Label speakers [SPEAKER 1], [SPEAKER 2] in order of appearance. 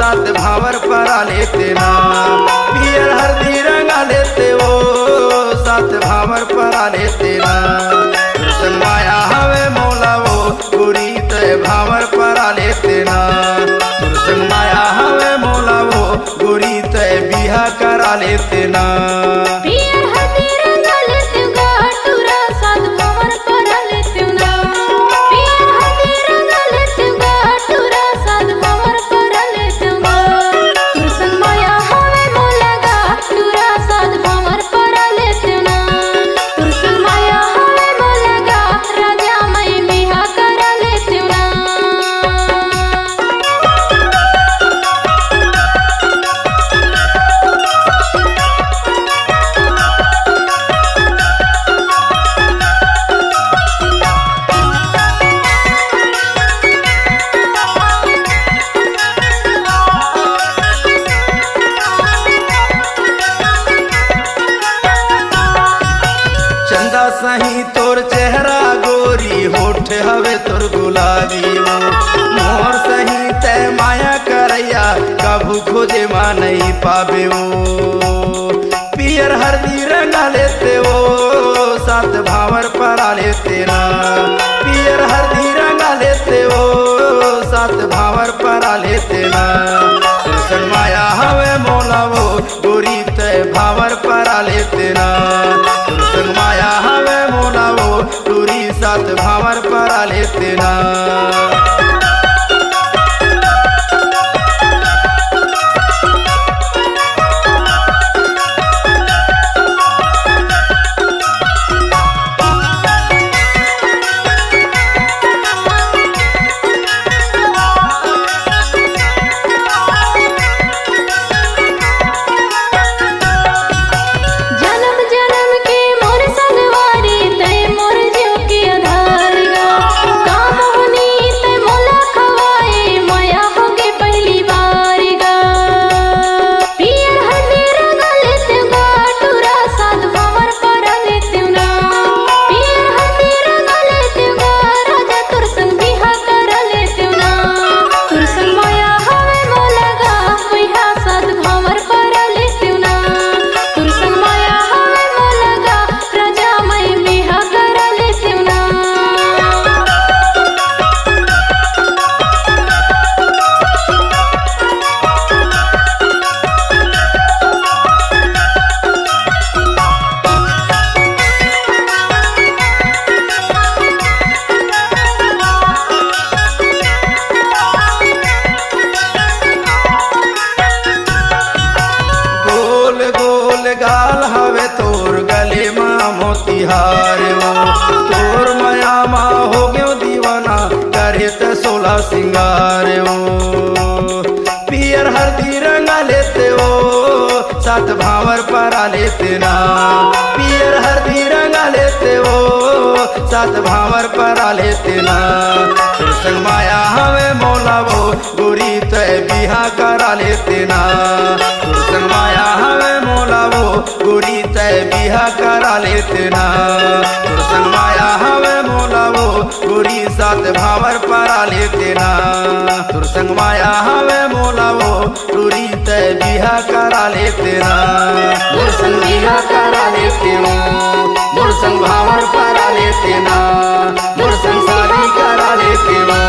[SPEAKER 1] साथ भावर परा लेते ना। पियर हल्दी रंगा लेते वो साथ भावर परा लेते ना। तुरसन माया हवे मौला वो गोरी ते भावर परा लेते ना। तुरसन माया हवे मौला वो गोरी ते बिहा करा लेते ना। सही तोर चेहरा गोरी होठ हवे तोर गुलाबी मोर सही ते माया करैया कभू खोजे माँ नहीं पावे वो। पियर हल्दी रंगा लेते वो साथ भावर परा लेते ना। पियर हल्दी रंगा लेते वो साथ भावर परा लेते ना। तुरसन माया हवे मौला वो गोरी ते भावर परा लेते ना। तुरसन माया हवे मौला वो गोरी साथ भावर परा लेते ना। गाल हवे तोर गले माँ मोतिहार वो तोर माया माँ हो गयो दीवाना करे ते 16 सिंगार वो। पियर हल्दी रंगा लेते वो साथ भावर परा लेते ना। पियर हल्दी रंगा लेते वो साथ भावर परा लेते ना। तुरसन माया हवे मौला वो गोरी ते बिहा करा लेते ना। तुरसन माया हवे मौला वो गोरी ते बिहा करा लेते ना। तुरसन माया हवे मौला वो गोरी साथ भावर परा लेते ना। तुरसन माया हवे मौला वो गोरी ते बिहा करा लेते ना। तुरसन बिहा करा लेते ना। तुरसन भावर परा लेते ना। तुरसन शादी करा लेते ना।